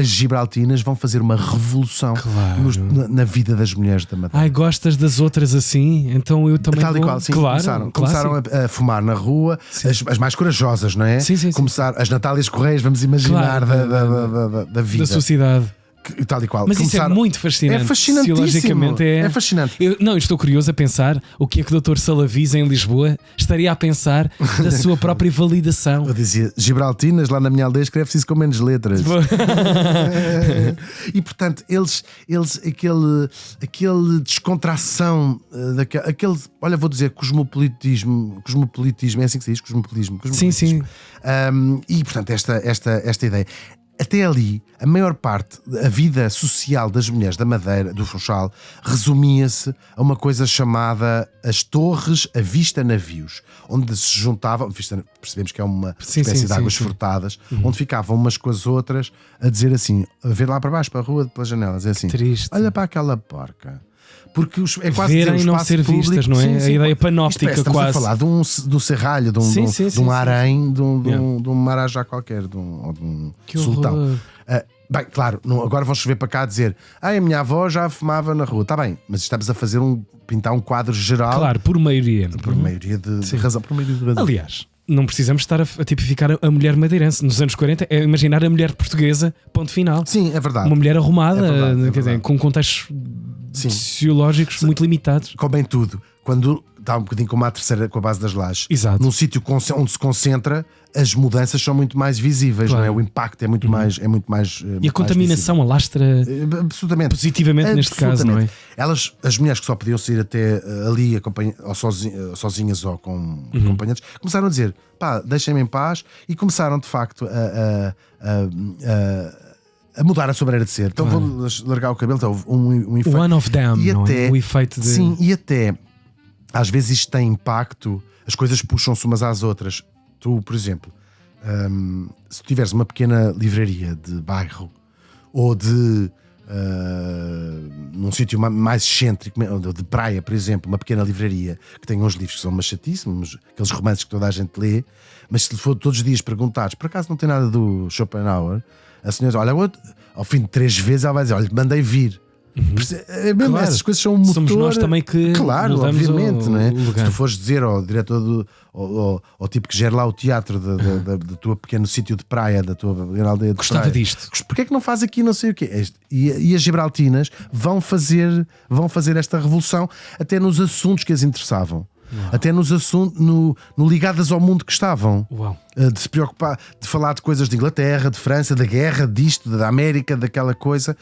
gibraltinas vão fazer uma revolução Claro. na vida das mulheres da Madeira. Ai, gostas das outras assim? Então eu também Tal e vou... qual, sim, Claro, começaram a fumar na rua, as mais corajosas, não é? Sim. As Natálias Correias, vamos imaginar, Claro. da vida. Da sociedade. Tal e qual. Mas isso é muito fascinante. É fascinantíssimo. Sociologicamente É fascinante. Eu estou curioso a pensar o que é que o Dr. Salavisa em Lisboa estaria a pensar da sua própria validação. Eu dizia, gibraltinas, lá na minha aldeia escreve-se isso com menos letras. E portanto, eles aquele descontração, aquele, olha, vou dizer cosmopolitismo, é assim que se diz? Cosmopolitismo. Sim. E portanto, esta ideia. Até ali, a maior parte da vida social das mulheres da Madeira, do Funchal, resumia-se a uma coisa chamada as torres a vista navios, onde se juntavam, percebemos que é uma espécie de águas furtadas, onde ficavam umas com as outras a dizer assim, a ver lá para baixo, para a rua, pelas janelas, é assim, triste. olha para aquela porca. Porque é quase verem e não ser público, vistas, não é? Sim. A ideia panóptica estamos quase. a falar do serralho, de um harém, de um marajá qualquer, ou de um Que sultão. horror. Bem, claro, agora vão chover para cá a dizer a minha avó já fumava na rua. Está bem, mas estamos a fazer pintar um quadro geral. Claro, por maioria. Por maioria de razão. Por maioria de razão. Aliás, não precisamos estar a tipificar a mulher madeirense. Nos anos 40 é imaginar a mulher portuguesa, ponto final. Sim, é verdade. Uma mulher arrumada, É verdade, quer dizer, com contextos sociológicos muito limitados. Como em tudo, quando está um bocadinho como a terceira, com a base das lajes, Exato. num sítio onde se concentra, as mudanças são muito mais visíveis, Claro. não é? O impacto é muito mais. E a contaminação alastra absolutamente. positivamente neste caso, não é? As mulheres que só podiam sair até ali ou sozinhas ou com acompanhantes, começaram a dizer, pá, deixem-me em paz, e começaram de facto a mudar a sua maneira de ser. Então vou largar o cabelo. Então, um efeito. One of them, E não até, é? O efeito de... Sim, e até às vezes isto tem impacto, as coisas puxam-se umas às outras. Tu, por exemplo, se tu tiveres uma pequena livraria de bairro ou de num sítio mais excêntrico, de praia, por exemplo, uma pequena livraria que tem uns livros que são machatíssimos, aqueles romances que toda a gente lê, mas se for todos os dias perguntares, por acaso não tem nada do Schopenhauer, a senhora, olha, ao fim de 3 vezes ela vai dizer, olha, mandei vir. É mesmo, Claro. essas coisas são um motor. Somos nós também que claro, mudamos obviamente, não é? o lugar. Se tu fores dizer ao diretor ao tipo que gera lá o teatro do teu pequeno sítio de praia, da tua pequena aldeia de Gostava praia, disto. Porquê é que não faz aqui não sei o quê? E as gibraltinas vão fazer esta revolução até nos assuntos que as interessavam. Até nos assuntos no ligadas ao mundo que estavam. Uau. De se preocupar, de falar de coisas de Inglaterra, de França, da guerra, disto, da América, daquela coisa.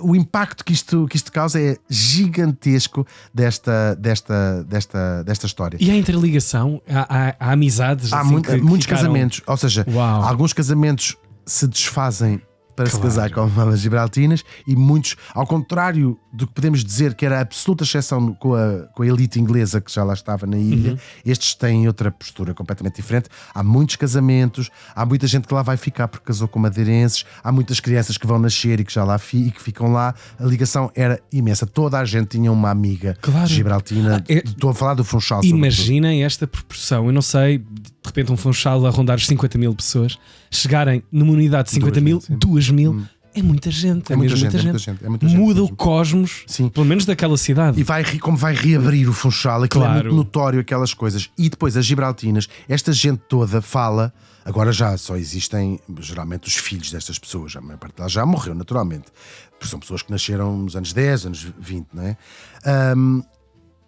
O impacto que isto causa é gigantesco desta história. E a interligação, há amizades. Há assim, que muitos ficaram... casamentos, ou seja, Uau. alguns casamentos se desfazem para Claro. se casar com mamas gibraltinas, e muitos, ao contrário do que podemos dizer que era a absoluta exceção com a elite inglesa que já lá estava na ilha, estes têm outra postura completamente diferente. Há muitos casamentos, há muita gente que lá vai ficar porque casou com madeirenses, há muitas crianças que vão nascer e que já lá e que ficam lá. A ligação era imensa, toda a gente tinha uma amiga Claro. gibraltina. Estou a falar do Funchal. Imaginem esta proporção. Eu não sei, de repente um Funchal a rondar os 50 mil pessoas, chegarem numa unidade de 50 mil, 2 mil É muita gente, é mesmo muita gente. É muita gente Muda mesmo. o cosmos, Sim. pelo menos daquela cidade. E como vai reabrir o Funchal, aquilo é Claro. muito notório, aquelas coisas. E depois as Gibraltinas, esta gente toda fala. Agora já só existem geralmente os filhos destas pessoas, a maior parte delas já morreu naturalmente, porque são pessoas que nasceram nos anos 10, anos 20, não é?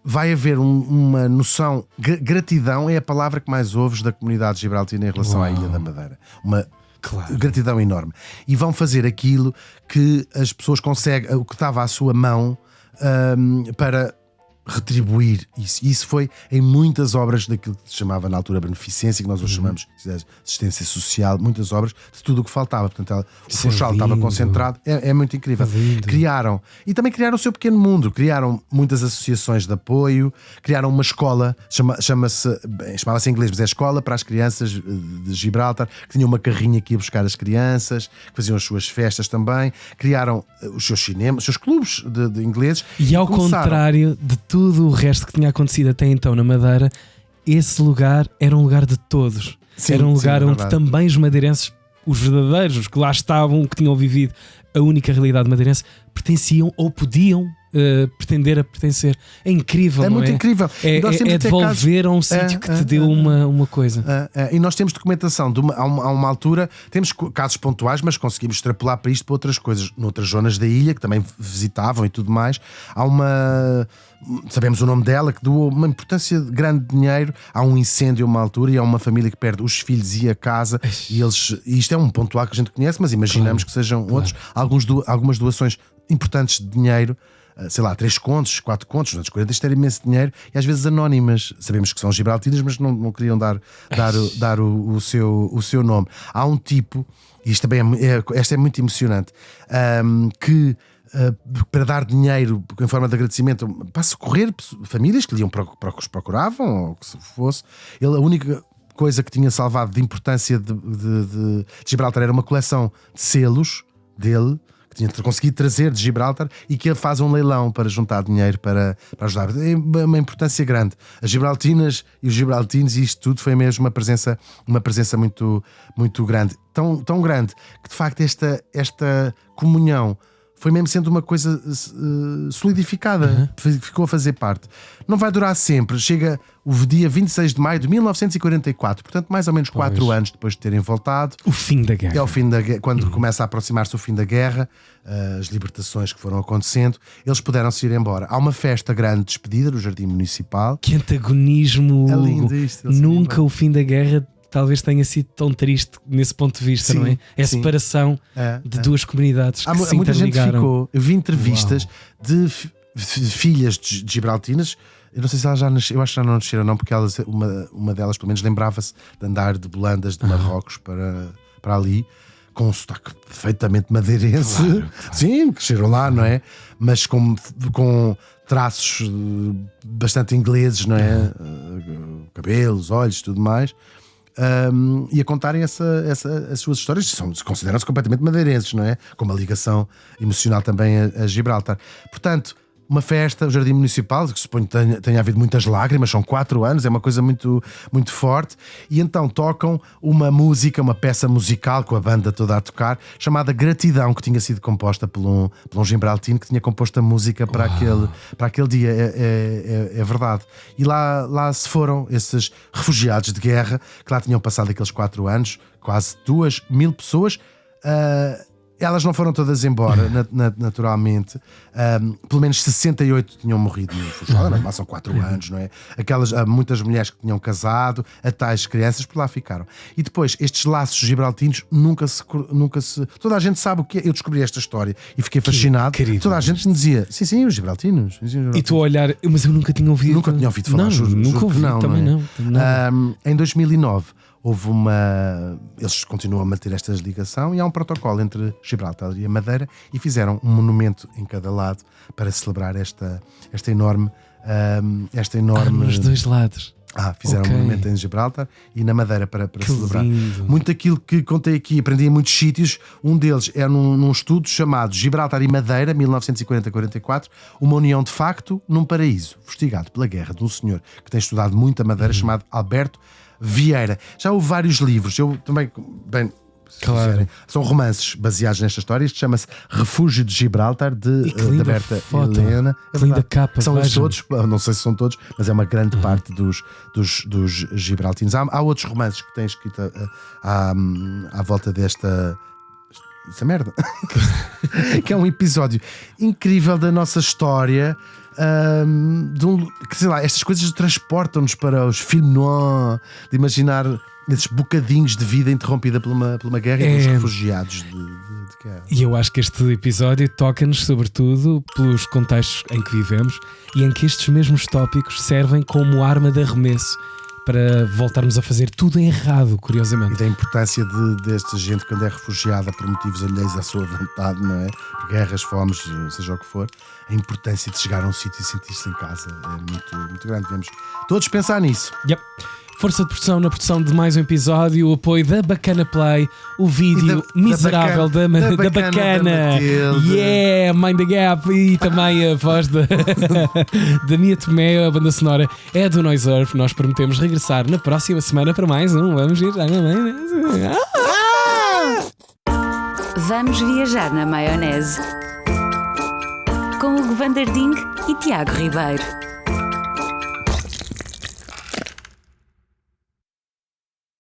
Vai haver uma noção, gratidão é a palavra que mais ouves da comunidade gibraltina em relação à Ilha da Madeira. Uma gratidão enorme. E vão fazer aquilo que as pessoas conseguem, o que estava à sua mão, para retribuir isso. E isso foi em muitas obras daquilo que se chamava na altura beneficência, que nós hoje chamamos de assistência social, muitas obras de tudo o que faltava. Portanto, o Funchal estava concentrado. É muito incrível. Criaram, e também criaram o seu pequeno mundo. Criaram muitas associações de apoio, criaram uma escola, chamava-se em inglês, mas é Escola para as Crianças de Gibraltar, que tinha uma carrinha que ia buscar as crianças, que faziam as suas festas também. Criaram os seus cinemas, os seus clubes de ingleses. E ao contrário de tudo o resto que tinha acontecido até então na Madeira, esse lugar era um lugar de todos. Sim, era um lugar é onde verdade. também os madeirenses, os verdadeiros, os que lá estavam, que tinham vivido a única realidade madeirense, pertenciam ou podiam pretender a pertencer. É incrível, É não muito incrível. É, E nós temos é até devolver a um sítio que te deu uma coisa. E nós temos documentação há uma altura, temos casos pontuais, mas conseguimos extrapolar para isto para outras coisas, noutras zonas da ilha que também visitavam e tudo mais. Sabemos o nome dela, que doou uma importância de grande dinheiro. Há um incêndio a uma altura e há uma família que perde os filhos e a casa, e isto é um pontual que a gente conhece, mas imaginamos que sejam outros. Algumas doações importantes de dinheiro, sei lá, 3 contos, 4 contos, 240, isto era imenso dinheiro, e às vezes anónimas. Sabemos que são gibraltinas, mas não queriam dar o seu nome. Há um tipo, e isto também esta é muito emocionante, que para dar dinheiro em forma de agradecimento para socorrer famílias que lhe iam para o que os procuravam, ou que se fosse. Ele, a única coisa que tinha salvado de importância de Gibraltar era uma coleção de selos dele, que tinha conseguido trazer de Gibraltar, e que ele faz um leilão para juntar dinheiro para ajudar. É uma importância grande. As gibraltinas e os gibraltinos, e isto tudo foi mesmo uma presença muito, muito grande. Tão grande que de facto esta comunhão foi mesmo sendo uma coisa solidificada, ficou a fazer parte. Não vai durar sempre, chega o dia 26 de maio de 1944, portanto mais ou menos 4 anos depois de terem voltado. O fim da guerra. É o fim da guerra, quando começa a aproximar-se o fim da guerra, as libertações que foram acontecendo, eles puderam-se ir embora. Há uma festa grande de despedida no Jardim Municipal. Que antagonismo! É lindo isto, Nunca o fim da guerra talvez tenha sido tão triste nesse ponto de vista, Sim, não é? É a sim. separação de duas comunidades que se Muita gente interligaram. ficou. Eu vi entrevistas de filhas de gibraltinas. Eu não sei se elas já nasceram, eu acho que já não nasceram, não, porque elas, uma delas pelo menos lembrava-se de andar de bolandas de Marrocos para ali, com um sotaque perfeitamente madeirense. Claro. Sim, cresceram lá, não é? Mas com traços bastante ingleses, não é? Cabelos, olhos, tudo mais. E a contarem as suas histórias, consideram-se completamente madeirenses, não é? Com uma ligação emocional também a Gibraltar. Portanto, uma festa, o Jardim Municipal, que suponho que tenha havido muitas lágrimas, são 4 anos, é uma coisa muito, muito forte. E então tocam uma música, uma peça musical, com a banda toda a tocar, chamada Gratidão, que tinha sido composta por um gibraltino que tinha composto a música para aquele dia. É verdade. E lá se foram esses refugiados de guerra, que lá tinham passado aqueles 4 anos, quase 2.000 pessoas. Elas não foram todas embora, naturalmente. Pelo menos 68 tinham morrido no Funchal, mas são 4 anos, não é? Muitas mulheres que tinham casado, a tais crianças, por lá ficaram. E depois, estes laços gibraltinos nunca se. Toda a gente sabe o que é. Eu descobri esta história e fiquei fascinado. Toda a gente me dizia: sim, os gibraltinos. E tu a olhar, mas eu nunca tinha ouvido. Nunca tinha ouvido falar. Nunca ouvi, também não. Em 2009 houve eles continuam a manter esta ligação, e há um protocolo entre Gibraltar e a Madeira, e fizeram um monumento em cada lado para celebrar esta enorme nos dois lados. Fizeram um monumento em Gibraltar e na Madeira para celebrar. Lindo. Muito aquilo que contei aqui, aprendi em muitos sítios. Um deles é num estudo chamado Gibraltar e Madeira, 1940-44, uma união de facto num paraíso, fustigado pela guerra, de um senhor que tem estudado muito a Madeira, chamado Alberto Vieira. Já houve vários livros. Eu também, se Claro. quiserem. São romances baseados nesta história. Isto chama-se Refúgio de Gibraltar, E que da linda Berta foto. Helena. Que linda verdade. capa, São eles vejam. todos, não sei se são todos, mas é uma grande parte dos gibraltinos. Há outros romances que têm escrito à volta desta. Essa merda. Que é um episódio incrível da nossa história. Que, sei lá, estas coisas transportam-nos para os filmes noir, de imaginar esses bocadinhos de vida interrompida por uma guerra e pelos refugiados de guerra. E eu acho que este episódio toca-nos sobretudo pelos contextos em que vivemos e em que estes mesmos tópicos servem como arma de arremesso para voltarmos a fazer tudo errado, E curiosamente. da importância desta gente quando é refugiada por motivos alheios à sua vontade, não é? Por guerras, fomes, seja o que for, a importância de chegar a um sítio e sentir-se em casa é muito, muito grande. Devemos todos pensar nisso. Yep. Força de produção na produção de mais um episódio, o apoio da Bacana Play, o vídeo E miserável da Bacana Bacana, Matilde. yeah, Mind the Gap, e também a voz da Mia Tomé, a banda sonora é do Noise Earth. Nós prometemos regressar na próxima semana para mais um Vamos Viajar na Maionese. Vamos viajar na maionese. Com Hugo Van der Ding e Tiago Ribeiro.